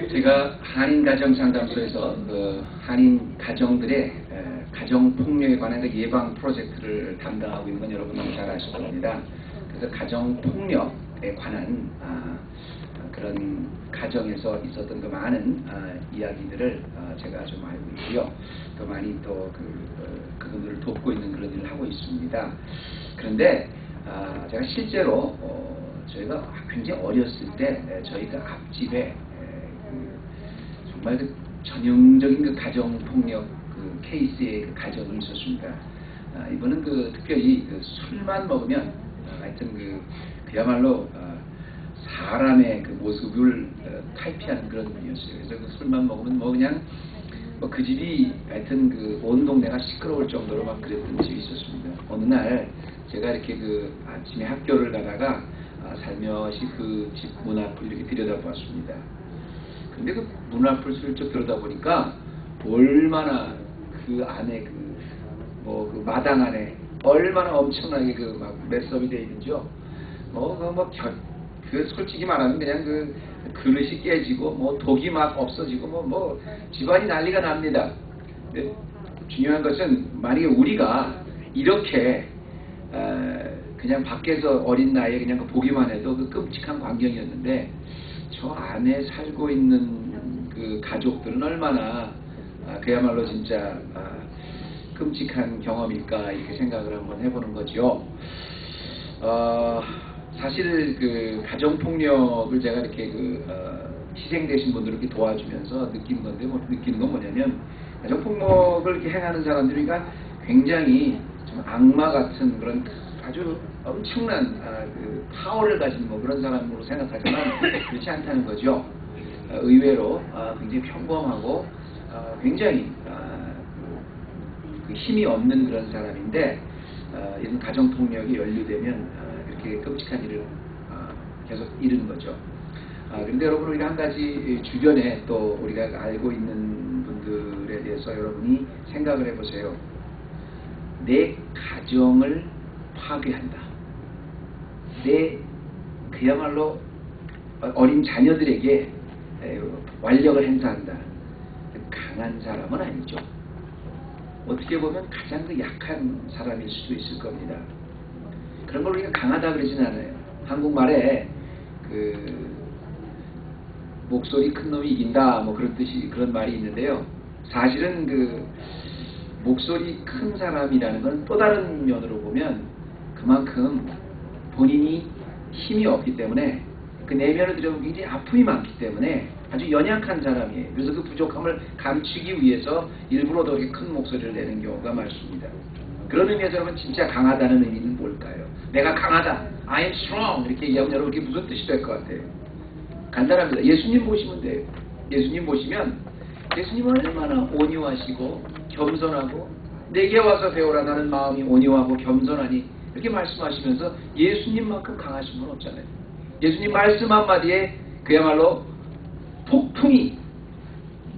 제가 한인가정상담소에서 그 한인 가정들의 가정폭력에 관한 예방 프로젝트를 담당하고 있는 건 여러분 너무 잘 아실 겁니다. 그래서 가정폭력에 관한 그런 가정에서 있었던 그 많은 이야기들을 제가 좀 알고 있고요. 또 많이 또 그분들을 돕고 있는 그런 일을 하고 있습니다. 그런데 제가 실제로 저희가 굉장히 어렸을 때 저희가 앞집에 정말 전형적인 그 가정폭력 케이스의 그 가정이 있었습니다. 이분은 특별히 술만 먹으면 하여튼 그야말로 사람의 그 모습을 탈피하는 그런 분이었어요. 그래서 술만 먹으면 그냥 그 집이 하여튼 온 동네가 시끄러울 정도로 막 그랬던 집이 있었습니다. 어느 날 제가 이렇게 아침에 학교를 가다가 살며시 그 집 문 앞을 이렇게 들여다보았습니다. 근데 그 문 앞을 슬쩍 들여다보니까 얼마나 그 안에 그 마당 안에 얼마나 엄청나게 막 매섭이 되어 있는지요. 솔직히 말하면 그냥 그릇이 깨지고 독이 막 없어지고 집안이 난리가 납니다. 근데 중요한 것은 만약에 우리가 이렇게 그냥 밖에서 어린 나이에 그냥 보기만 해도 끔찍한 광경이었는데 저 안에 살고 있는 그 가족들은 얼마나 그야말로 진짜 끔찍한 경험일까 이렇게 생각을 한번 해보는 거죠. 사실 가정폭력을 제가 이렇게 희생되신 분들을 이렇게 도와주면서 느끼는 건데 느끼는 건 뭐냐면 가정폭력을 이렇게 행하는 사람들이 굉장히 좀 악마 같은 그런 아주 엄청난 파워를 가진 그런 사람으로 생각하지만 그렇지 않다는 거죠. 의외로 굉장히 평범하고 굉장히 힘이 없는 그런 사람인데 이런 가정폭력이 연루되면 이렇게 끔찍한 일을 계속 잃은 거죠. 그런데 여러분 우리가 한 가지 주변에 또 우리가 알고 있는 분들에 대해서 여러분이 생각을 해보세요. 내 가정을 파괴한다. 그야말로 어린 자녀들에게 완력을 행사한다. 강한 사람은 아니죠. 어떻게 보면 가장 약한 사람일 수도 있을 겁니다. 그런 걸 우리가 강하다 그러진 않아요. 한국말에 목소리 큰 놈이 이긴다 그런 뜻이 그런 말이 있는데요. 사실은 목소리 큰 사람이라는 건 또 다른 면으로 보면 그만큼 본인이 힘이 없기 때문에 그 내면을 들여보면 굉장히 아픔이 많기 때문에 아주 연약한 사람이에요. 그래서 그 부족함을 감추기 위해서 일부러 더 이렇게 큰 목소리를 내는 경우가 많습니다. 그런 의미에서 여러분 진짜 강하다는 의미는 뭘까요? 내가 강하다, I am strong 이렇게 얘기하면 여러분 그게 무슨 뜻이 될 것 같아요? 간단합니다. 예수님 보시면 돼요. 예수님 보시면 예수님은 얼마나 온유하시고 겸손하고 내게 와서 배우라 나는 마음이 온유하고 겸손하니 이렇게 말씀하시면서 예수님만큼 강하신 분 없잖아요. 예수님 말씀 한마디에 그야말로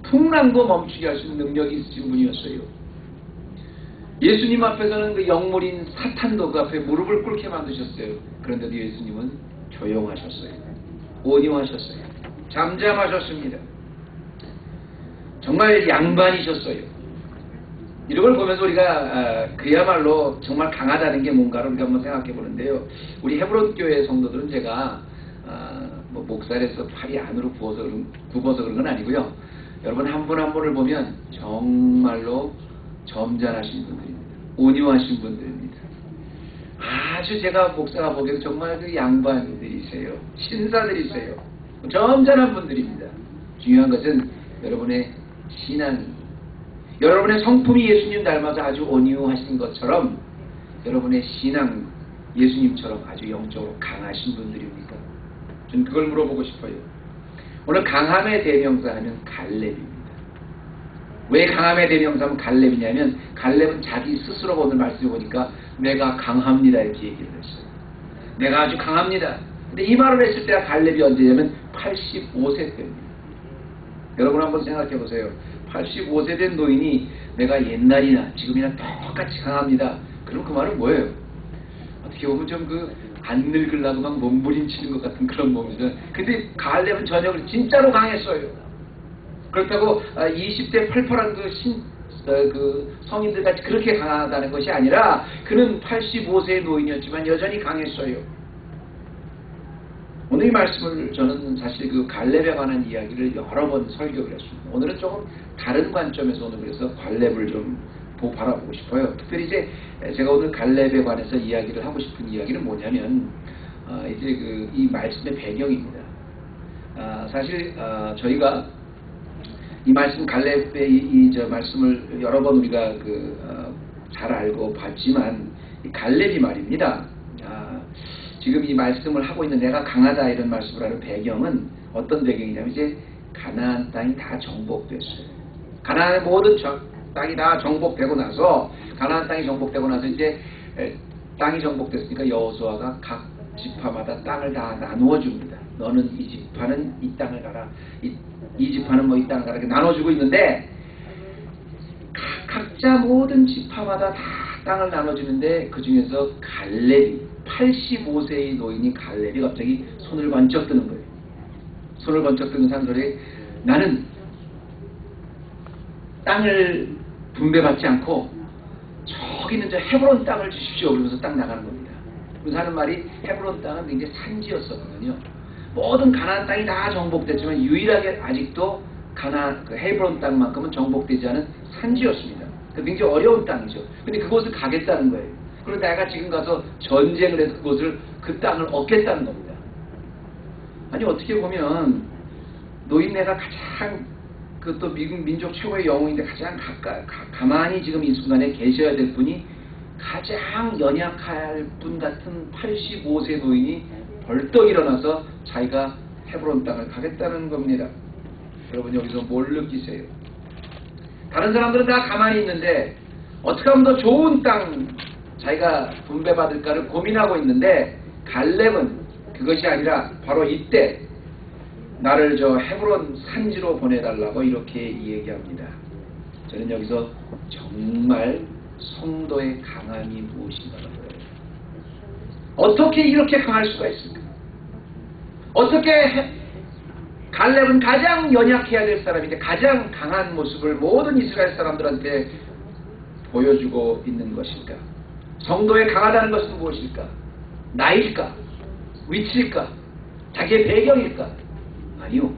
풍랑도 멈추게 할 수 있는 능력이 있으신 분이었어요. 예수님 앞에서는 영물인 사탄도 그 앞에 무릎을 꿇게 만드셨어요. 그런데도 예수님은 조용하셨어요. 온유하셨어요. 잠잠하셨습니다. 정말 양반이셨어요. 이런 걸 보면서 우리가 그야말로 정말 강하다는 게 뭔가를 우리가 한번 생각해 보는데요. 우리 헤브론 교회 성도들은 제가 목살에서 팔이 안으로 굽어서 그런 건 아니고요. 여러분 한 분 한 분을 보면 정말로 점잖으신 분들입니다. 온유하신 분들입니다. 아주 제가 목사가 보기에도 정말 양반들이세요. 신사들이세요. 점잖은 분들입니다. 중요한 것은 여러분의 신앙이 여러분의 성품이 예수님 닮아서 아주 온유하신 것처럼 여러분의 신앙 예수님처럼 아주 영적으로 강하신 분들입니까? 저는 그걸 물어보고 싶어요. 오늘 강함의 대명사 하면 갈렙입니다. 왜 강함의 대명사는 갈렙이냐면 갈렙은 자기 스스로가 오늘 말씀해 보니까 내가 강합니다 이렇게 얘기를 했어요. 내가 아주 강합니다. 근데 이 말을 했을 때가 갈렙이 언제냐면 85세 때입니다. 여러분 한번 생각해 보세요. 85세 된 노인이 내가 옛날이나 지금이나 똑같이 강합니다. 그럼 그 말은 뭐예요? 어떻게 보면 좀 안 늙으려고 막 몸부림치는 것 같은 그런 몸이죠. 근데 갈렙은 전혀 진짜로 강했어요. 그렇다고 20대 팔팔한 그 성인들같이 그렇게 강하다는 것이 아니라 그는 85세의 노인이었지만 여전히 강했어요. 오늘 이 말씀을 저는 사실 그 갈렙에 관한 이야기를 여러 번 설교를 했습니다. 오늘은 조금 다른 관점에서 오늘 그래서 갈렙을 좀 바라보고 싶어요. 특별히 이제 제가 오늘 갈렙에 관해서 이야기를 하고 싶은 이야기는 뭐냐면 이제 이 말씀의 배경입니다. 사실 저희가 이 말씀 갈렙의 저 말씀을 여러 번 우리가 잘 알고 봤지만 이 갈렙이 말입니다. 지금 이 말씀을 하고 있는 내가 강하다 이런 말씀을 하는 배경은 어떤 배경이냐면 이제 가나안 땅이 다 정복됐어요. 가나안의 모든 땅이 다 정복되고 나서 가나안 땅이 정복되고 나서 이제 땅이 정복됐으니까 여호수아가 각 지파마다 땅을 다 나누어 줍니다. 너는 이 지파는 이 땅을 가라. 이 지파는 뭐 이 땅을 가라. 이렇게 나눠주고 있는데 각자 모든 지파마다 다 땅을 나눠주는데 그 중에서 갈렙이 85세의 노인이 갈렙이 갑자기 손을 번쩍 드는 거예요. 손을 번쩍 드는 산소리에 나는 땅을 분배받지 않고 저기 있는 저 헤브론 땅을 주십시오. 그러면서 딱 나가는 겁니다. 그래서 하는 말이 헤브론 땅은 굉장히 산지였었거든요. 모든 가나안 땅이 다 정복됐지만 유일하게 아직도 헤브론 땅만큼은 정복되지 않은 산지였습니다. 굉장히 어려운 땅이죠. 근데 그곳을 가겠다는 거예요. 그리고 내가 지금 가서 전쟁을 해서 그 땅을 얻겠다는 겁니다. 아니 어떻게 보면 노인네가 가장 또 미국 민족 최고의 영웅인데 가장 가만히 지금 이 순간에 계셔야 될 분이 가장 연약할 분 같은 85세 노인이 벌떡 일어나서 자기가 헤브론 땅을 가겠다는 겁니다. 여러분 여기서 뭘 느끼세요? 다른 사람들은 다 가만히 있는데 어떻게 하면 더 좋은 땅 자기가 분배받을까를 고민하고 있는데 갈렙은 그것이 아니라 바로 이때 나를 저 헤브론 산지로 보내달라고 이렇게 얘기합니다. 저는 여기서 정말 성도의 강함이 무엇인가를 보여요. 어떻게 이렇게 강할 수가 있을까? 어떻게 갈렙은 가장 연약해야 될 사람인데 가장 강한 모습을 모든 이스라엘 사람들한테 보여주고 있는 것일까? 성도의 강하다는 것은 무엇일까? 나일까? 위치일까? 자기의 배경일까? 아니요.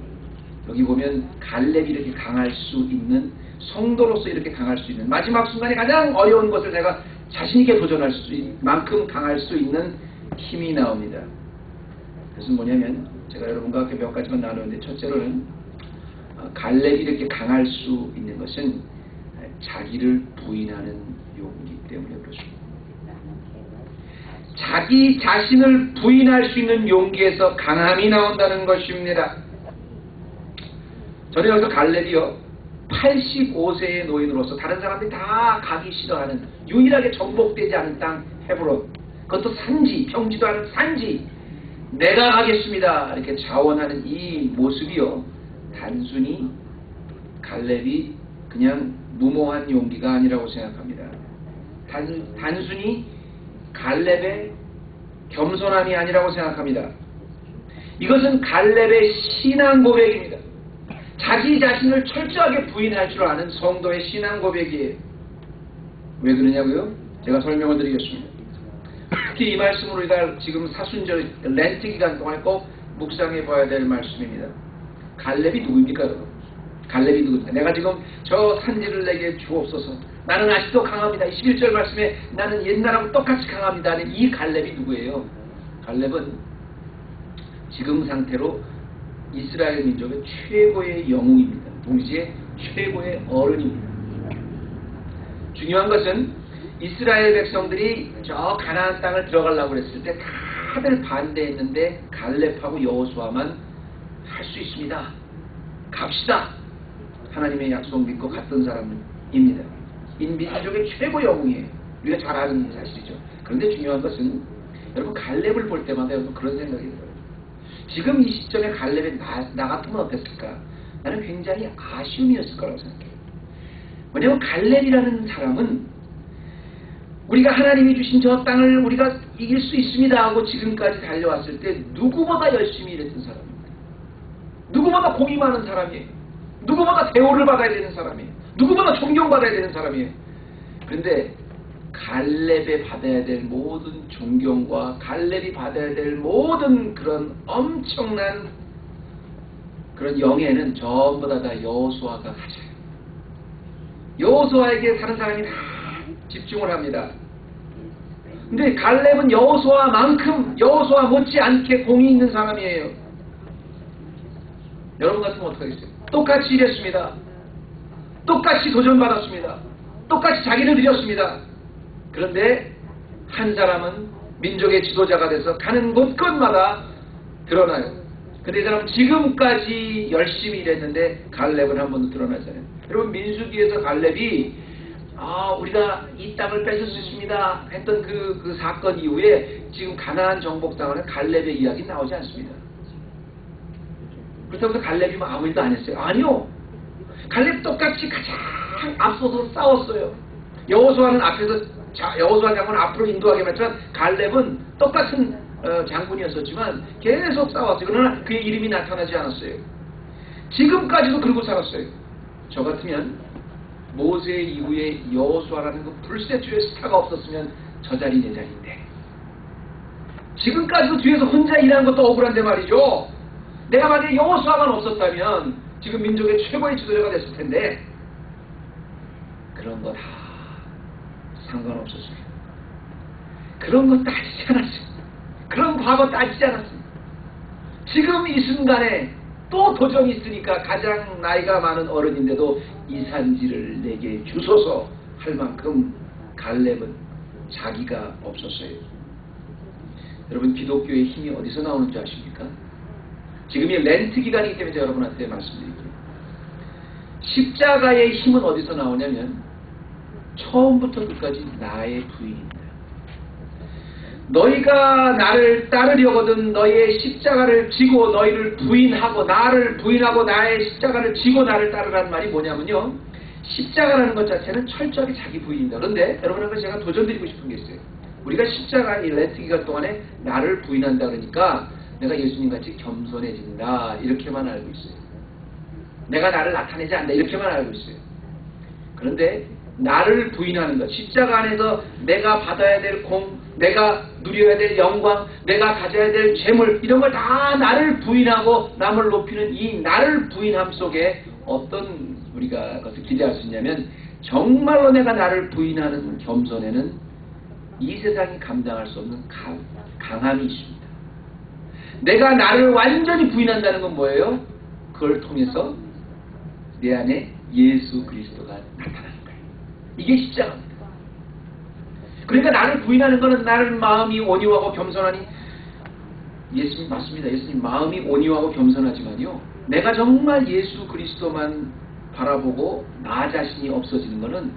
여기 보면 갈렙이 이렇게 강할 수 있는 성도로서 이렇게 강할 수 있는 마지막 순간에 가장 어려운 것을 내가 자신있게 도전할 수 있는 만큼 강할 수 있는 힘이 나옵니다. 그것은 뭐냐면 제가 여러분과 몇 가지만 나누는데 첫째로는 갈렙이 이렇게 강할 수 있는 것은 자기를 부인하는 용기 때문에 그렇습니다. 자기 자신을 부인할 수 있는 용기에서 강함이 나온다는 것입니다. 저는 여기서 갈렙이요 85세의 노인으로서 다른 사람들이 다 가기 싫어하는 유일하게 정복되지 않은 땅 헤브론, 그것도 산지, 평지도 않은 산지, 내가 가겠습니다 이렇게 자원하는 이 모습이요 단순히 갈렙이 그냥 무모한 용기가 아니라고 생각합니다. 단순히 갈렙의 겸손함이 아니라고 생각합니다. 이것은 갈렙의 신앙 고백입니다. 자기 자신을 철저하게 부인할 줄 아는 성도의 신앙 고백이에요. 왜 그러냐고요? 제가 설명을 드리겠습니다. 특히 이 말씀으로 우리가 지금 사순절 렌트 기간 동안 꼭 묵상해 봐야 될 말씀입니다. 갈렙이 누구입니까? 여러분? 갈렙이 누구입니까? 내가 지금 저 산지를 내게 주옵소서. 나는 아직도 강합니다. 21절 말씀에 나는 옛날하고 똑같이 강합니다. 이 갈렙이 누구예요? 갈렙은 지금 상태로 이스라엘 민족의 최고의 영웅입니다. 동시에 최고의 어른입니다. 중요한 것은 이스라엘 백성들이 저 가나안 땅을 들어가려고 했을 때 다들 반대했는데 갈렙하고 여호수아만 할 수 있습니다. 갑시다. 하나님의 약속 믿고 갔던 사람입니다. 민족의 최고 영웅이에요. 우리가 잘 아는 사실이죠. 그런데 중요한 것은 여러분 갈렙을 볼 때마다 여러분 그런 생각이 들어요. 지금 이 시점에 갈렙에 나 같으면 어땠을까? 나는 굉장히 아쉬움이었을 거라고 생각해요. 왜냐하면 갈렙이라는 사람은 우리가 하나님이 주신 저 땅을 우리가 이길 수 있습니다 하고 지금까지 달려왔을 때 누구보다 열심히 일했던 사람입니다. 누구보다 공이 많은 사람이에요. 누구보다 대우를 받아야 되는 사람이에요. 누구보다 존경받아야 되는 사람이에요. 그런데 갈렙에 받아야 될 모든 존경과 갈렙이 받아야 될 모든 그런 엄청난 그런 영예는 전부 다 여호수아가 가져요. 여호수아에게 다른 사람이 다 집중을 합니다. 근데 갈렙은 여호수아만큼 여호수아 못지않게 공이 있는 사람이에요. 여러분 같으면 어떡하겠어요? 똑같이 일했습니다. 똑같이 도전받았습니다. 똑같이 자기를 드렸습니다. 그런데 한 사람은 민족의 지도자가 돼서 가는 곳곳마다 드러나요. 근데 이 사람은 지금까지 열심히 일했는데 갈렙은 한 번도 드러나잖아요. 여러분 민수기에서 갈렙이 우리가 이 땅을 뺏을 수 있습니다 했던 그 사건 이후에 지금 가나안 정복 당하는 갈렙의 이야기 나오지 않습니다. 그렇다고 해서 갈렙이 뭐 아무 일도 안 했어요. 아니요. 갈렙 똑같이 가장 앞서서 싸웠어요. 여호수아는 앞에서 여호수아 장군은 앞으로 인도하게 했지만 갈렙은 똑같은 장군이었었지만 계속 싸웠어요. 그러나 그의 이름이 나타나지 않았어요. 지금까지도 그러고 살았어요. 저 같으면 모세 이후에 여호수아라는 그 불세출의 스타가 없었으면 저 자리 내 자리인데 지금까지도 뒤에서 혼자 일하는 것도 억울한데 말이죠. 내가 만약에 여호수아만 없었다면 지금 민족의 최고의 지도자가 됐을 텐데 그런 거 다 상관없었어요. 그런 거 따지지 않았어요. 그런 과거 따지지 않았어요. 지금 이 순간에 또 도전이 있으니까 가장 나이가 많은 어른인데도 이산지를 내게 주소서 할 만큼 갈렙은 자기가 없었어요. 여러분 기독교의 힘이 어디서 나오는 줄 아십니까? 지금이 렌트 기간이기 때문에 제가 여러분한테 말씀드릴게요. 십자가의 힘은 어디서 나오냐면 처음부터 끝까지 나의 부인입니다. 너희가 나를 따르려거든 너희의 십자가를 지고 너희를 부인하고 나를 부인하고 나의 십자가를 지고 나를 따르라는 말이 뭐냐면요. 십자가라는 것 자체는 철저하게 자기 부인입니다. 그런데 여러분한테 제가 도전드리고 싶은 게 있어요. 우리가 십자가 이 렌트 기간 동안에 나를 부인한다 그러니까 내가 예수님같이 겸손해진다 이렇게만 알고 있어요. 내가 나를 나타내지 않는다 이렇게만 알고 있어요. 그런데 나를 부인하는 것, 십자가 안에서 내가 받아야 될 공, 내가 누려야 될 영광, 내가 가져야 될 재물 이런 걸 다 나를 부인하고 남을 높이는 이 나를 부인함 속에 어떤 우리가 것을 기대할 수 있냐면 정말로 내가 나를 부인하는 겸손에는 이 세상이 감당할 수 없는 강함이 있습니다. 내가 나를 완전히 부인한다는 건 뭐예요? 그걸 통해서 내 안에 예수 그리스도가 나타나는 거예요. 이게 십자가입니다. 그러니까 나를 부인하는 것은 나를 마음이 온유하고 겸손하니 예수님 맞습니다. 예수님 마음이 온유하고 겸손하지만요. 내가 정말 예수 그리스도만 바라보고 나 자신이 없어지는 것은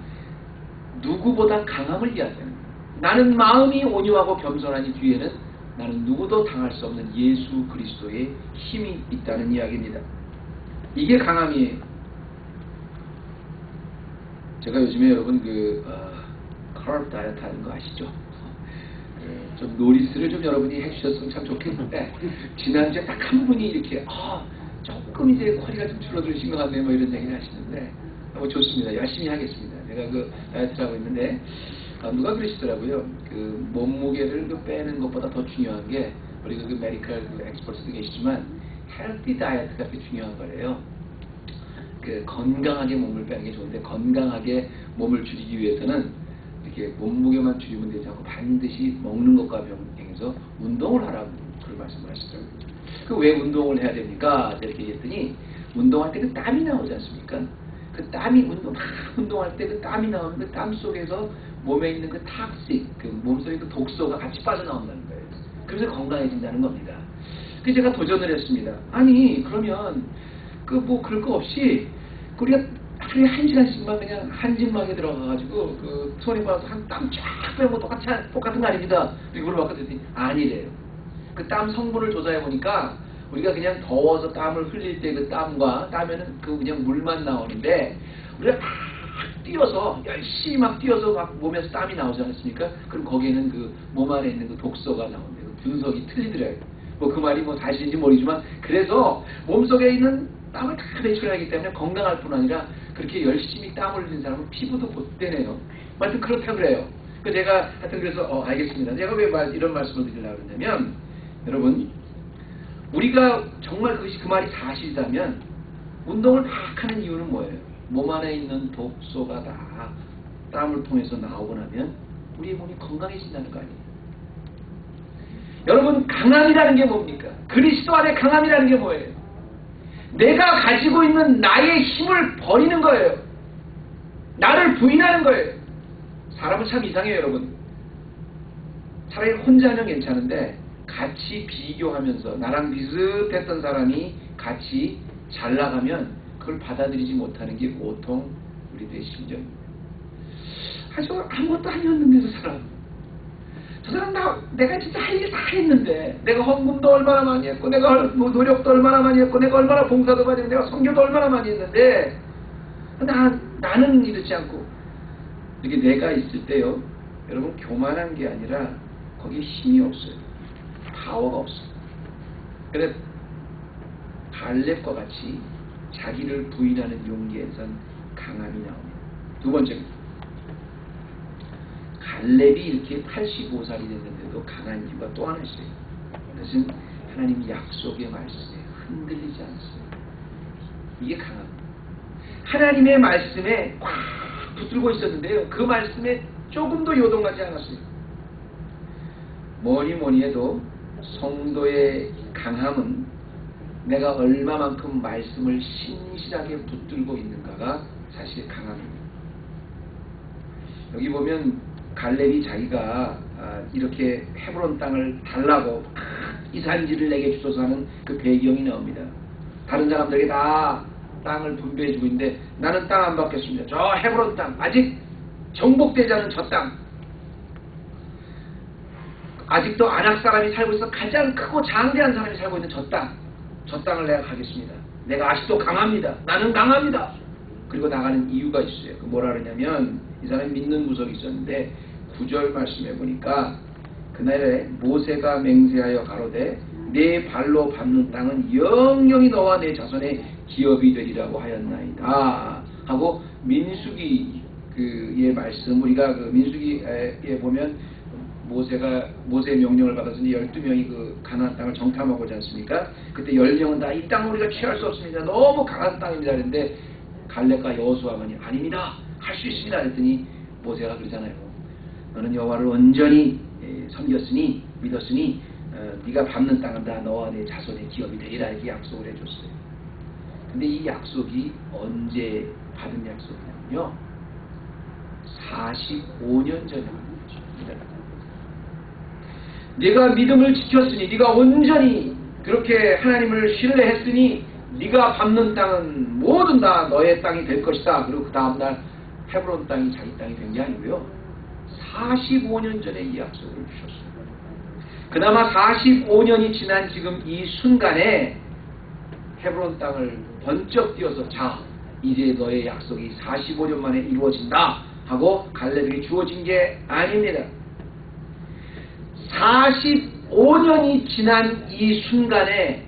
누구보다 강함을 이야기하는 거예요. 나는 마음이 온유하고 겸손하니 뒤에는 나는 누구도 당할 수 없는 예수 그리스도의 힘이 있다는 이야기입니다. 이게 강함이에요. 제가 요즘에 여러분 카르브 다이어트 하는 거 아시죠? 좀 노리스를 좀 여러분이 해주셨으면 참 좋겠는데 지난주에 딱 한 분이 이렇게 조금 이제 허리가 좀 줄어들으신 것 같네요 뭐 이런 얘기를 하시는데 좋습니다. 열심히 하겠습니다. 제가 그 다이어트를 하고 있는데 누가 그러시더라고요. 그 몸무게를 빼는 것보다 더 중요한 게 우리 그 메디컬 엑스퍼트도 계시지만 헬티 다이어트가 그렇게 중요한 거래요. 그 건강하게 몸을 빼는 게 좋은데 건강하게 몸을 줄이기 위해서는 이렇게 몸무게만 줄이면 되지 않고 반드시 먹는 것과 병행해서 운동을 하라고 그런 말씀을 하시더라고요. 그 왜 운동을 해야 됩니까? 이렇게 얘기했더니 운동할 때 그 땀이 나오지 않습니까? 그 땀이 운동할 때 그 땀이 나오는 그 땀 속에서 몸에 있는 그 탁식, 그 몸속에 그 독소가 같이 빠져나온다는 거예요. 그래서 건강해진다는 겁니다. 그래서 제가 도전을 했습니다. 아니 그러면 그럴 거 없이 우리가 하루에 1시간씩만 그냥 한진막에 들어가가지고 그 손에 받아서 한 땀 쫙 빼고 똑같은 거 아닙니다. 이렇게 물어봤더니 아니래요. 그 땀 성분을 조사해 보니까 우리가 그냥 더워서 땀을 흘릴 때 그 땀과 땀에는 그 그냥 물만 나오는데 우리가 막 뛰어서 열심히 막 뛰어서 막 몸에서 땀이 나오지 않습니까? 그럼 거기에는 그 몸 안에 있는 그 독소가 나오는데 그 분석이 틀리더래요. 뭐 그 말이 뭐 사실인지 모르지만 그래서 몸속에 있는 땀을 다 배출하기 때문에 건강할 뿐 아니라 그렇게 열심히 땀을 흘린 사람은 피부도 곧대네요. 하여튼 그렇다 그래요. 제가 하여튼 그래서 알겠습니다. 제가 왜 이런 말씀을 드리려고 그러냐면, 여러분, 우리가 정말 그 말이 사실이라면 운동을 막 하는 이유는 뭐예요? 몸 안에 있는 독소가 다 땀을 통해서 나오고 나면 우리의 몸이 건강해진다는 거 아니에요? 여러분, 강함이라는 게 뭡니까? 그리스도 안에 강함이라는 게 뭐예요? 내가 가지고 있는 나의 힘을 버리는 거예요. 나를 부인하는 거예요. 사람은 참 이상해요, 여러분. 차라리 혼자 하면 괜찮은데 같이 비교하면서 나랑 비슷했던 사람이 같이 잘 나가면 그걸 받아들이지 못하는 게 보통 우리들의 심정입니다. 저 아무것도 아니었는데 저 사람 내가 진짜 할 일 다 했는데, 내가 헌금도 얼마나 많이 했고, 내가 노력도 얼마나 많이 했고, 내가 얼마나 봉사도 많이 했고, 내가 선교도 얼마나 많이 했는데 나는 이렇지 않고. 이게 내가 있을 때요, 여러분, 교만한 게 아니라 거기에 힘이 없어요. 파워가 없어요. 그래서 갈렙과 같이 자기를 부인하는 용기에선 강함이 나옵니다. 두 번째입니다. 갈렙이 이렇게 85살이 됐는데도 강한 이유가 또 하나 있어요. 그것은 하나님 약속의 말씀에 흔들리지 않았어요. 이게 강함입니다. 하나님의 말씀에 꽉 붙들고 있었는데요, 그 말씀에 조금도 요동하지 않았어요. 뭐니 해도 성도의 강함은 내가 얼마만큼 말씀을 신실하게 붙들고 있는가가 사실 강함입니다. 여기 보면 갈렙이 자기가 이렇게 헤브론 땅을 달라고 이 산지를 내게 주소서 하는 그 배경이 나옵니다. 다른 사람들에게 다 땅을 분배해주고 있는데 나는 땅 안 받겠습니다. 저 헤브론 땅, 아직 정복되지 않은 저 땅, 아직도 아낙 사람이 살고 있어 가장 크고 장대한 사람이 살고 있는 저 땅을 내가 가겠습니다. 내가 아직도 강합니다. 나는 강합니다. 그리고 나가는 이유가 있어요. 그 뭐라 그러냐면, 이 사람이 믿는 구석이 있었는데 9절 말씀해 보니까, 그날에 모세가 맹세하여 가로되 내 발로 밟는 땅은 영영이 너와 내 자손의 기업이 되리라고 하였나이다 하고, 민수기의 말씀, 우리가 그 민수기에 보면 모세의 명령을 받아서 12명이 그 가나안 땅을 정탐하고 오지 않습니까? 그때 10명은 다 이 땅을 우리가 취할 수 없습니다. 너무 강한 땅입니다. 그런데 갈렙과 여호수아만이 아닙니다. 할 수 있습니다. 그랬더니 모세가 그러잖아요. 너는 여호와를 온전히 섬겼으니, 믿었으니 네가 밟는 땅은 다 너와 내 자손의 기업이 되리라, 이렇게 약속을 해줬어요. 근데 이 약속이 언제 받은 약속이냐면요, 45년 전에 받은. 네가 믿음을 지켰으니, 네가 온전히 그렇게 하나님을 신뢰했으니 네가 밟는 땅은 모든 다 너의 땅이 될 것이다. 그리고 그 다음날 헤브론 땅이 자기 땅이 된 게 아니고요, 45년 전에 이 약속을 주셨어요. 그나마 45년이 지난 지금 이 순간에 헤브론 땅을 번쩍 띄어서, 자, 이제 너의 약속이 45년 만에 이루어진다 하고 갈렙에게 주어진 게 아닙니다. 45년이 지난 이 순간에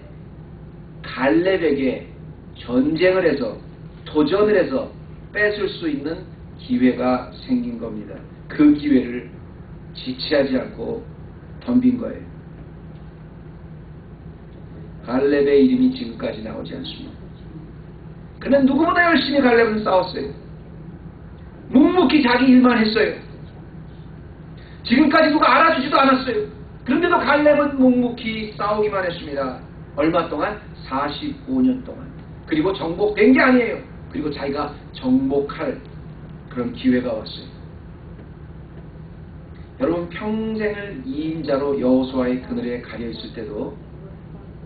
갈렙에게 전쟁을 해서, 도전을 해서 뺏을 수 있는 기회가 생긴 겁니다. 그 기회를 지체하지 않고 덤빈 거예요. 갈렙의 이름이 지금까지 나오지 않습니다. 그는 누구보다 열심히 갈렙은 싸웠어요. 묵묵히 자기 일만 했어요. 지금까지 누가 알아주지도 않았어요. 그런데도 갈렙은 묵묵히 싸우기만 했습니다. 얼마 동안? 45년 동안. 그리고 정복된 게 아니에요. 그리고 자기가 정복할 그런 기회가 왔어요. 여러분, 평생을 2인자로 여호수아의 그늘에 가려 있을 때도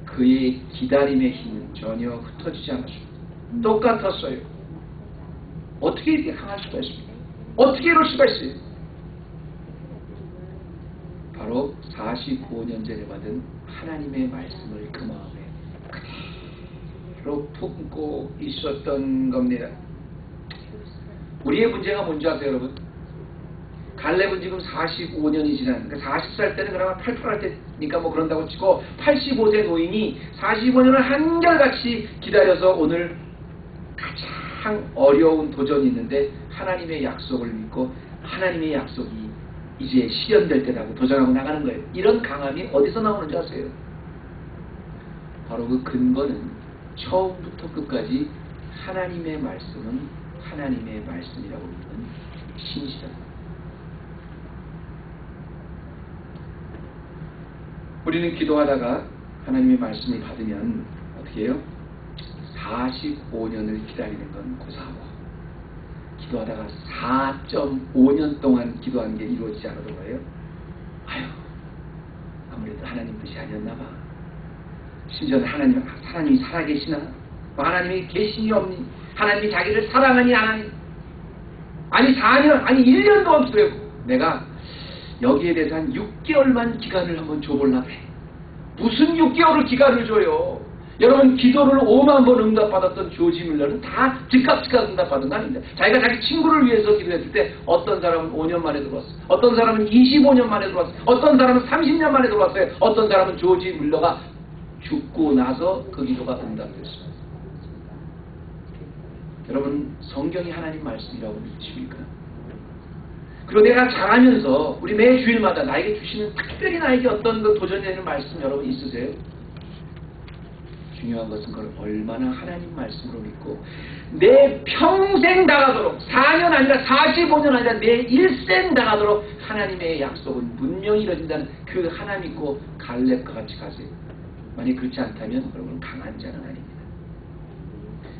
그의 기다림의 힘은 전혀 흩어지지 않았습니다. 똑같았어요. 어떻게 이렇게 강할 수가 있습니까? 어떻게 이럴 수가 있어요? 바로 45년 전에 받은 하나님의 말씀을 그 마음에 그대로 품고 있었던 겁니다. 우리의 문제가 뭔지 아세요, 여러분? 갈렙은 지금 45년이 지난, 그러니까 40살 때는 그나마 8%할 때니까 뭐 그런다고 치고 85세 노인이 45년을 한결같이 기다려서 오늘 가장 어려운 도전이 있는데 하나님의 약속을 믿고 하나님의 약속이 이제 실현될 때라고 도전하고 나가는 거예요. 이런 강함이 어디서 나오는지 아세요? 바로 그 근거는 처음부터 끝까지 하나님의 말씀은 하나님의 말씀이라고 믿는 신실함. 우리는 기도하다가 하나님의 말씀을 받으면 어떻게 해요? 45년을 기다리는 건 고사하고, 기도하다가 4.5년 동안 기도한 게 이루어지지 않아도 거예요. 아유, 아무래도 하나님 뜻이 아니었나 봐. 심지어 하나님이 살아계시나? 하나님이 계시니 없니? 하나님이 자기를 사랑하니 안 하니? 아니 4년, 아니 1년 동안 기도했고, 내가 여기에 대해서 한 6개월만 기간을 한번 줘볼라 그래. 무슨 6개월을 기간을 줘요? 여러분, 기도를 5만 번 응답받았던 조지 밀러는 다 즉각 응답받은 거 아닙니다. 자기가 자기 친구를 위해서 기도했을 때 어떤 사람은 5년 만에 들어왔어요. 어떤 사람은 25년 만에 들어왔어요. 어떤 사람은 30년 만에 들어왔어요. 어떤 사람은 조지 밀러가 죽고 나서 그 기도가 응답됐습니다. 여러분, 성경이 하나님 말씀이라고 믿으십니까? 그리고 내가 자라면서 우리 매 주일마다 나에게 주시는, 특별히 나에게 어떤 그 도전되는 말씀 여러분 있으세요? 중요한 것은 그걸 얼마나 하나님 말씀으로 믿고 내 평생 나가도록, 4년 아니라 45년 아니라 내 일생 나가도록 하나님의 약속은 분명히 이루어진다는 그 하나 믿고 갈렙과 같이 가세요. 만약 그렇지 않다면 여러분 강한 자는 아닙니다.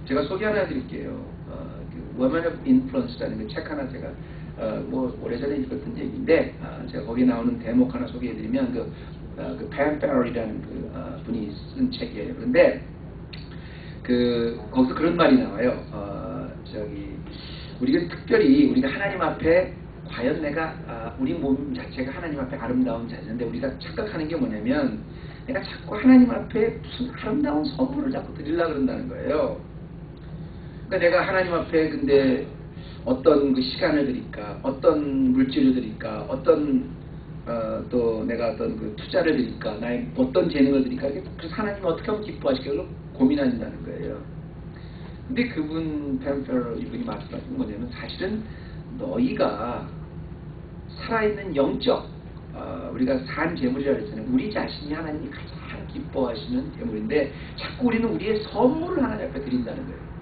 제가 소개 하나 드릴게요. 그 Women of Influence라는 그 책 하나 제가 뭐 오래전에 읽었던 얘기인데, 제가 거기 나오는 대목 하나 소개해드리면 그 팬 페럴이라는 그 분이 쓴 책이에요. 그런데 거기서 그런 말이 나와요. 우리가 특별히 우리가 하나님 앞에 과연 내가 우리 몸 자체가 하나님 앞에 아름다운 자세인데, 우리가 착각하는 게 뭐냐면 내가 자꾸 하나님 앞에 무슨 아름다운 선물을 자꾸 드리려고 그런다는 거예요. 그러니까 내가 하나님 앞에 근데 어떤 그 시간을 드릴까, 어떤 물질을 드릴까, 어떤 또 내가 어떤 그 투자를 드릴까, 나의 어떤 재능을 드릴까, 그래서 하나님 어떻게 하면 기뻐하실까 고민한다는 거예요. 근데 그분 펜페럴 이분이 말씀하신 건 뭐냐면, 사실은 너희가 살아있는 영적 우리가 산 재물이라고 했잖아요. 우리 자신이 하나님이 가장 기뻐하시는 재물인데 자꾸 우리는 우리의 선물을 하나님 앞에 드린다는 거예요.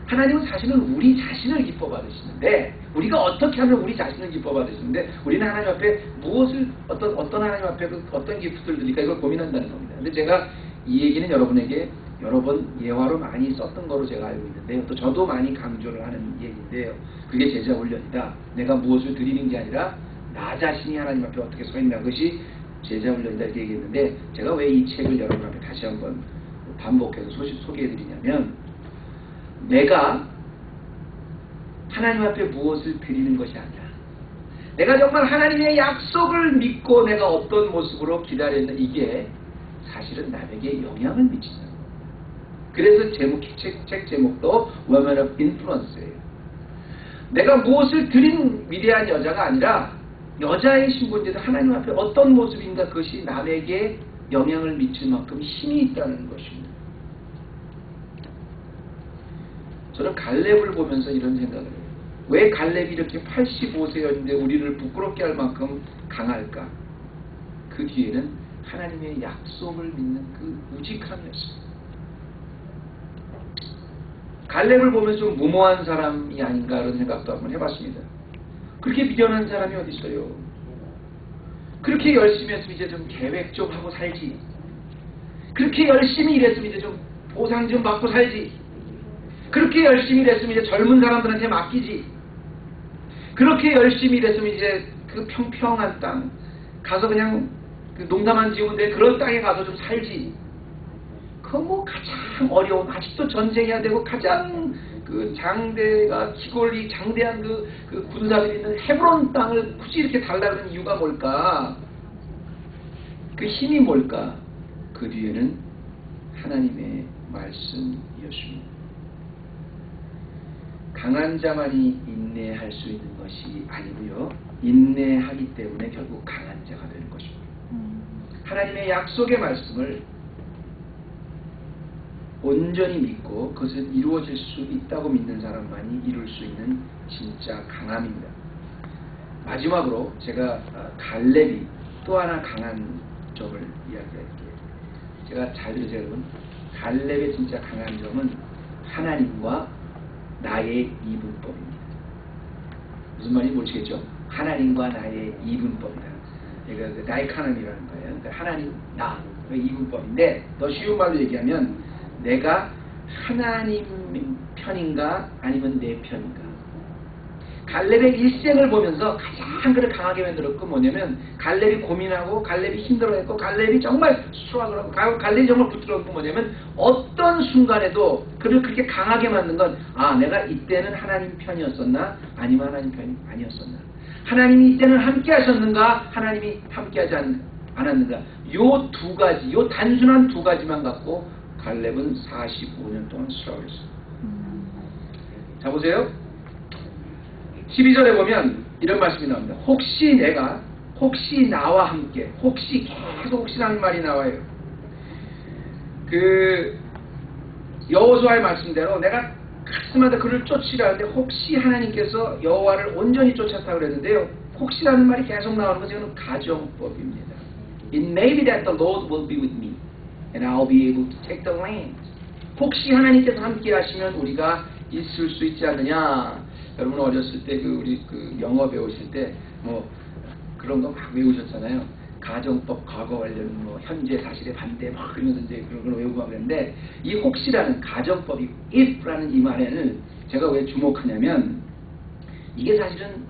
하나님은 사실은 우리 자신을 기뻐 받으시는데, 우리가 어떻게 하면 우리 자신을 기뻐 받으시는데, 우리는 하나님 앞에 무엇을 어떤 하나님 앞에 어떤 기프트를 드릴까 이걸 고민한다는 겁니다. 근데 제가 이 얘기는 여러분에게 여러 번 예화로 많이 썼던 거로 제가 알고 있는데요. 또 저도 많이 강조를 하는 얘기인데요. 그게 제자 훈련이다. 내가 무엇을 드리는 게 아니라 나 자신이 하나님 앞에 어떻게 서 있나, 그것이 제자 훈련이다 이렇게 얘기했는데, 제가 왜 이 책을 여러분 앞에 다시 한번 반복해서 소개해 드리냐면, 내가 하나님 앞에 무엇을 드리는 것이 아니라 내가 정말 하나님의 약속을 믿고 내가 어떤 모습으로 기다렸나, 이게 사실은 남에게 영향을 미친다. 그래서 책 제목도 Women of Influence예요. 내가 무엇을 드린 위대한 여자가 아니라 여자의 신분인데도 하나님 앞에 어떤 모습인가, 그것이 남에게 영향을 미칠 만큼 힘이 있다는 것입니다. 저는 갈렙을 보면서 이런 생각을 해요. 왜 갈렙이 이렇게 85세였는데 우리를 부끄럽게 할 만큼 강할까? 그 뒤에는 하나님의 약속을 믿는 그 우직함이었습니다. 갈렙을 보면서 좀 무모한 사람이 아닌가 그런 생각도 한번 해봤습니다. 그렇게 미련한 사람이 어디 있어요? 그렇게 열심히 했으면 이제 좀 계획 좀 하고 살지. 그렇게 열심히 일했으면 이제 좀 보상 좀 받고 살지. 그렇게 열심히 일했으면 이제 젊은 사람들한테 맡기지. 그렇게 열심히 일했으면 이제 그 평평한 땅 가서 그냥 그 농사만 지우는데 그런 땅에 가서 좀 살지. 그 뭐 가장 어려운, 아직도 전쟁해야 되고 가장 그 장대가 기골이 장대한 그 군사들이 있는 헤브론 땅을 굳이 이렇게 달라는 이유가 뭘까? 그 힘이 뭘까? 그 뒤에는 하나님의 말씀이었습니다. 강한 강한 자만이 인내할 수 있는 것이 아니고요. 인내하기 때문에 결국 강한 자가 되는 것입니다. 하나님의 약속의 말씀을 온전히 믿고 그것은 이루어질 수 있다고 믿는 사람만이 이룰 수 있는 진짜 강함입니다. 마지막으로 제가 갈렙이 또 하나 강한 점을 이야기할게요. 제가 잘 들으세요, 여러분. 갈렙의 진짜 강한 점은 하나님과 나의 이분법입니다. 무슨 말인지 모르시겠죠? 하나님과 나의 이분법이다. 그러니까 다이카노미라는 거예요. 그러니까 하나님, 나, 이분법인데 더 쉬운 말로 얘기하면 내가 하나님 편인가 아니면 내 편인가. 갈렙의 일생을 보면서 가장 그를 강하게 만들었고 뭐냐면 갈렙이 고민하고 갈렙이 힘들어했고 갈렙이 정말 수학을 하고 갈렙이 정말 붙들었고 뭐냐면 어떤 순간에도 그를 그렇게 강하게 만든 건 내가 이때는 하나님 편이었었나 아니면 하나님 편이 아니었었나. 하나님이 이때는 함께 하셨는가 하나님이 함께 하지 않았는가. 요 두 가지, 요 단순한 두 가지만 갖고 갈렙은 45년 동안 수락을 했어요. 자 보세요. 12절에 보면 이런 말씀이 나옵니다. 혹시 나와 함께, 혹시 계속 혹시라는 말이 나와요. 그 여호수아의 말씀대로 내가 가슴마다 그를 쫓으려 하는데 혹시 하나님께서 여호와를 온전히 쫓았다고 그랬는데요. 혹시라는 말이 계속 나오는 것은 가정법입니다. It may be that the Lord will be with me and I'll be able to take the land. 혹시 하나님께서 함께 하시면 우리가 있을 수 있지 않느냐. 여러분 어렸을 때 우리 영어 배우실 때 뭐 그런 거 막 외우셨잖아요. 가정법, 과거 관련 뭐 현재 사실의 반대 막 그러면서 이제 그런 걸 외우고 그랬는데 이 혹시라는 가정법이 if라는 이 말에는 제가 왜 주목하냐면 이게 사실은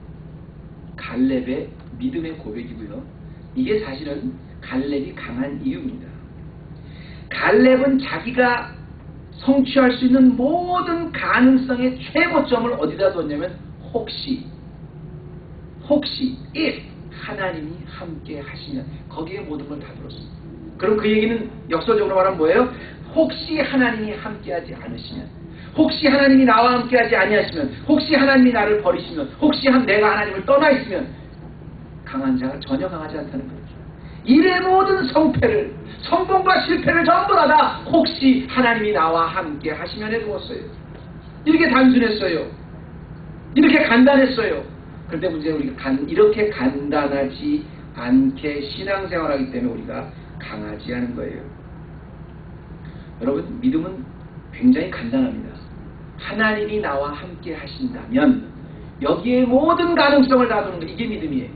갈렙의 믿음의 고백이고요. 이게 사실은 갈렙이 강한 이유입니다. 갈렙은 자기가 성취할 수 있는 모든 가능성의 최고점을 어디다 뒀냐면 혹시 if 하나님이 함께 하시면 거기에 모든 걸 다 들었습니다. 그럼 그 얘기는 역설적으로 말하면 뭐예요? 혹시 하나님이 함께하지 않으시면, 혹시 하나님이 나와 함께하지 아니하시면, 혹시 하나님이 나를 버리시면, 혹시 내가 하나님을 떠나 있으면 강한 자가 전혀 강하지 않다는 거죠. 일의 모든 성공과 실패를 전부 다 혹시 하나님이 나와 함께 하시면 해두었어요. 이렇게 단순했어요. 이렇게 간단했어요. 그런데 문제는 우리가 이렇게 간단하지 않게 신앙생활하기 때문에 우리가 강하지 않은 거예요. 여러분 믿음은 굉장히 간단합니다. 하나님이 나와 함께 하신다면 여기에 모든 가능성을 다 두는 거 이게 믿음이에요.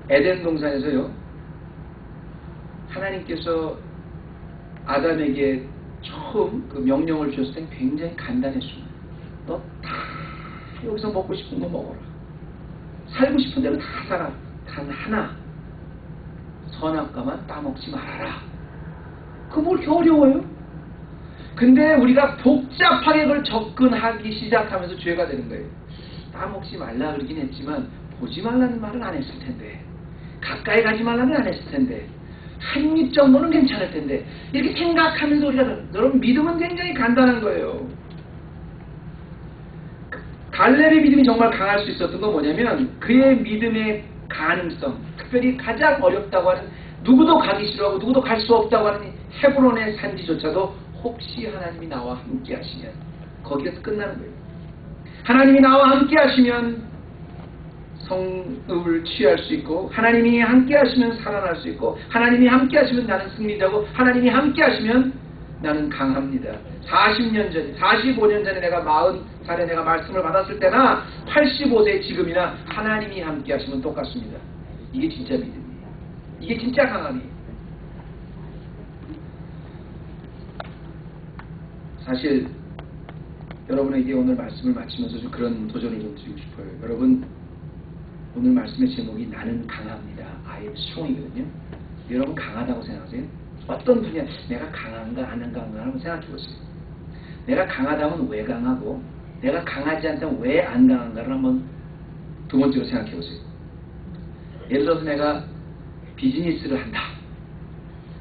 에덴 동산에서요. 하나님께서 아담에게 처음 그 명령을 주셨을 때 굉장히 간단했습니다. 너 다 여기서 먹고 싶은 거 먹어라. 살고 싶은 대로 다 살아. 단 하나 선악과만 따먹지 말아라. 그거 뭐 이렇게 어려워요? 근데 우리가 복잡하게 그걸 접근하기 시작하면서 죄가 되는 거예요. 따먹지 말라 그러긴 했지만 보지 말라는 말은 안 했을 텐데, 가까이 가지 말라는 안 했을 텐데, 한 입 정도는 괜찮을 텐데, 이렇게 생각하면서 우리가, 여러분 믿음은 굉장히 간단한 거예요. 갈렙의 믿음이 정말 강할 수 있었던 건 뭐냐면 그의 믿음의 가능성, 특별히 가장 어렵다고 하는, 누구도 가기 싫어하고 누구도 갈 수 없다고 하는 헤브론의 산지조차도 혹시 하나님이 나와 함께 하시면 거기에서 끝나는 거예요. 하나님이 나와 함께 하시면 성읍을 취할 수 있고, 하나님이 함께 하시면 살아날 수 있고, 하나님이 함께 하시면 나는 승리자고, 하나님이 함께 하시면 나는 강합니다. 40년 전에, 45년 전에 내가 40살에 내가 말씀을 받았을 때나 85세 지금이나 하나님이 함께 하시면 똑같습니다. 이게 진짜 믿음이에요. 이게 진짜 강함이에요. 사실 여러분에게 오늘 말씀을 마치면서 좀 그런 도전을 좀 드리고 싶어요. 여러분 오늘 말씀의 제목이 나는 강합니다. I am strong이거든요. 여러분 강하다고 생각하세요? 어떤 분야 내가 강한가 안 강한가 한번 생각해 보세요. 내가 강하다면 왜 강하고 내가 강하지 않다면 왜 안 강한가를 한번 두 번째로 생각해 보세요. 예를 들어서 내가 비즈니스를 한다.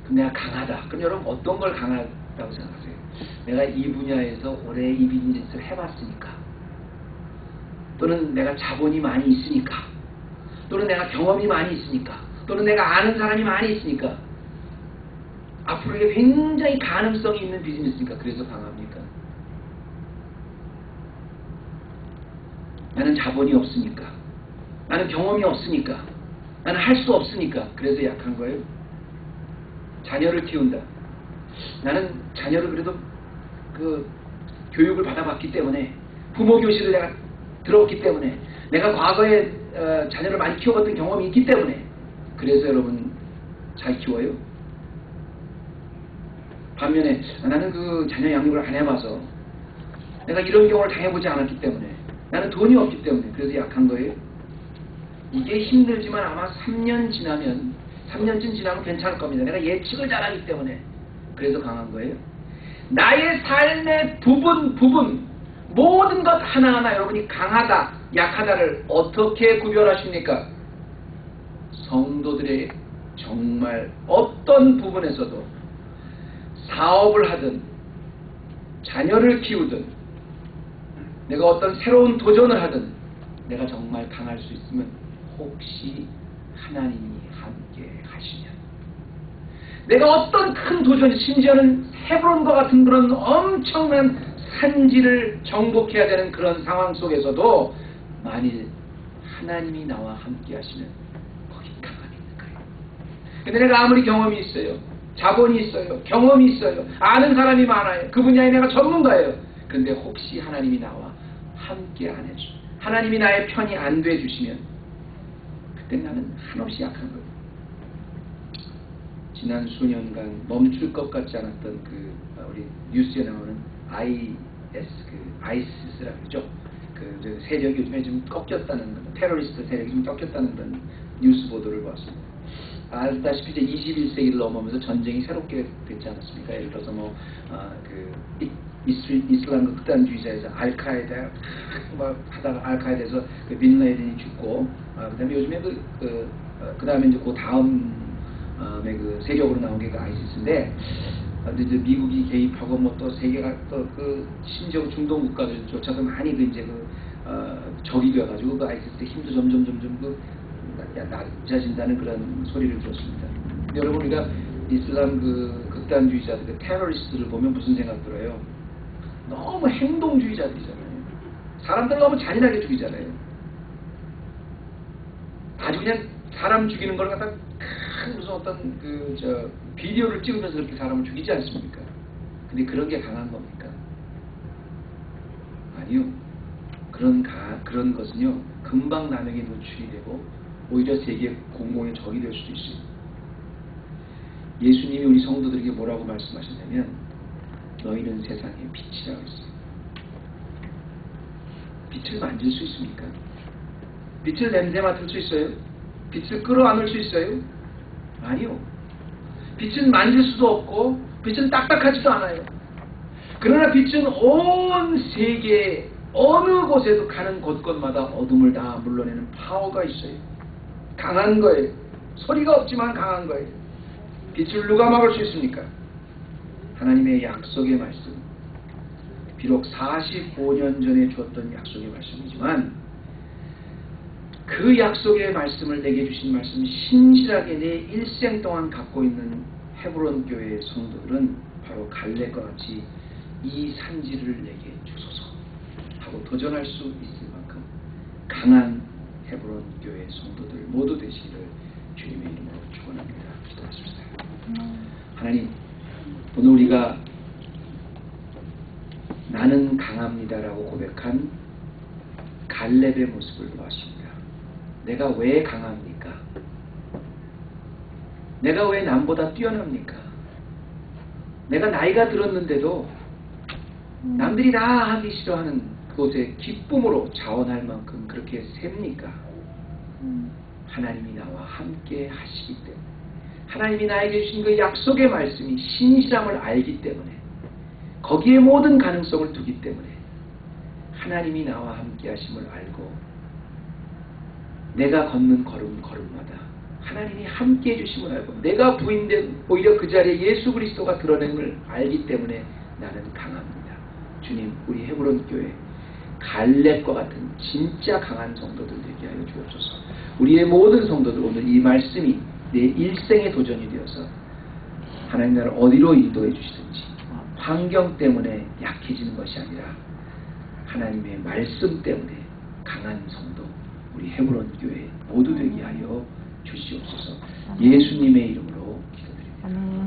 그럼 내가 강하다. 그럼 여러분 어떤 걸 강하다고 라고 생각하세요? 내가 이 분야에서 오래 이 비즈니스를 해봤으니까, 또는 내가 자본이 많이 있으니까, 또는 내가 경험이 많이 있으니까, 또는 내가 아는 사람이 많이 있으니까, 앞으로 이게 굉장히 가능성이 있는 비즈니스니까 그래서 강합니까? 나는 자본이 없으니까, 나는 경험이 없으니까, 나는 할 수 없으니까 그래서 약한 거예요? 자녀를 키운다. 나는 자녀를 그래도 그 교육을 받아봤기 때문에, 부모 교실을 내가 들었기 때문에, 내가 과거에 자녀를 많이 키워봤던 경험이 있기 때문에 그래서 여러분 잘 키워요? 반면에 나는 그 자녀 양육을 안 해봐서, 내가 이런 경우를 당해보지 않았기 때문에, 나는 돈이 없기 때문에 그래서 약한 거예요? 이게 힘들지만 아마 3년 지나면, 3년쯤 지나면 괜찮을 겁니다. 내가 예측을 잘하기 때문에 그래서 강한 거예요. 나의 삶의 부분 모든 것 하나하나 여러분이 강하다 약하다를 어떻게 구별하십니까? 성도들의 정말 어떤 부분에서도 사업을 하든 자녀를 키우든 내가 어떤 새로운 도전을 하든 내가 정말 강할 수 있으면 혹시 하나님이 함께 하시면, 내가 어떤 큰 도전, 심지어는 헤브론과 같은 그런 엄청난 산지를 정복해야 되는 그런 상황 속에서도 만일 하나님이 나와 함께 하시면 거기 강함이 있는 거예요. 근데 내가 아무리 경험이 있어요, 자본이 있어요, 경험이 있어요, 아는 사람이 많아요, 그 분야에 내가 전문가예요. 근데 혹시 하나님이 나와 함께 안 해주, 하나님이 나의 편이 안 돼주시면 그때 나는 한없이 약한 거예요. 지난 수년간 멈출 것 같지 않았던 그 우리 뉴스에 나오는 아이시스라고 그러죠. 그 세력이 요즘에 좀 꺾였다는, 테러리스트 세력이 좀 꺾였다는 그런 뉴스 보도를 봤습니다. 알다시피 이제 21세기를 넘어오면서 전쟁이 새롭게 됐지 않았습니까? 예를 들어서 이슬람 극단주의자에서 알카에다 하다가 알카에다에서 그 빈라덴이 죽고, 그다음에 요즘에 그다음에 이제 그 다음 그 세력으로 나온 게 그 아이시스인데, 이제 미국이 개입하고 뭐 또 세계가 또 그 심지어 중동 국가들조차도 많이 이제 적이 되어가지고 그 아이시스의 힘도 점점 낮아진다는 그런 소리를 들었습니다. 여러분, 우리가 이슬람 그 극단주의자들, 그 테러리스트를 보면 무슨 생각 들어요? 너무 행동주의자들이잖아요. 사람들 너무 잔인하게 죽이잖아요. 아주 그냥 사람 죽이는 걸 갖다 큰 무슨 어떤 비디오를 찍으면서 그렇게 사람을 죽이지 않습니까? 근데 그런 게 강한 겁니까? 아니요. 그런 것은요, 금방 남에게 노출이 되고 오히려 세계 공공의 적이 될 수도 있어요. 예수님이 우리 성도들에게 뭐라고 말씀하셨냐면, 너희는 세상의 빛이라고 했어요. 빛을 만질 수 있습니까? 빛을 냄새 맡을 수 있어요? 빛을 끌어안을 수 있어요? 아니요. 빛은 만질 수도 없고 빛은 딱딱하지도 않아요. 그러나 빛은 온 세계 어느 곳에도 가는 곳곳마다 어둠을 다 물러내는 파워가 있어요. 강한 거예요. 소리가 없지만 강한 거예요. 빛을 누가 막을 수 있습니까? 하나님의 약속의 말씀, 비록 45년 전에 주었던 약속의 말씀이지만 그 약속의 말씀을 내게 주신 말씀이 신실하게 내 일생 동안 갖고 있는 헤브론 교회의 성도들은 바로 갈렙과 같이 이 산지를 내게 주소서 하고 도전할 수 있을 만큼 강한 헤브론 교회의 성도들 모두 되시기를 주님의 이름으로 축원합니다. 기도하십시다. 하나님, 오늘 우리가 나는 강합니다라고 고백한 갈렙의 모습을 보았습니다. 내가 왜 강합니까? 내가 왜 남보다 뛰어납니까? 내가 나이가 들었는데도 남들이 다 하기 싫어하는 그곳에 기쁨으로 자원할 만큼 그렇게 셉니까? 하나님이 나와 함께 하시기 때문에, 하나님이 나에게 주신 그 약속의 말씀이 신실함을 알기 때문에, 거기에 모든 가능성을 두기 때문에 하나님이 나와 함께 하심을 알고 내가 걷는 걸음마다 하나님이 함께 해주심을 알고 내가 부인된 오히려 그 자리에 예수 그리스도가 드러냄을 알기 때문에 나는 강합니다. 주님, 우리 헤브론 교회 갈렙과 같은 진짜 강한 성도들 되게 하여 주옵소서. 우리의 모든 성도들 오늘 이 말씀이 내 일생의 도전이 되어서 하나님 나를 어디로 인도해 주시든지 환경 때문에 약해지는 것이 아니라 하나님의 말씀 때문에 강한 성도 우리 헤브론 교회 모두 되게 하여 주시옵소서. 예수님의 이름으로 기도드립니다.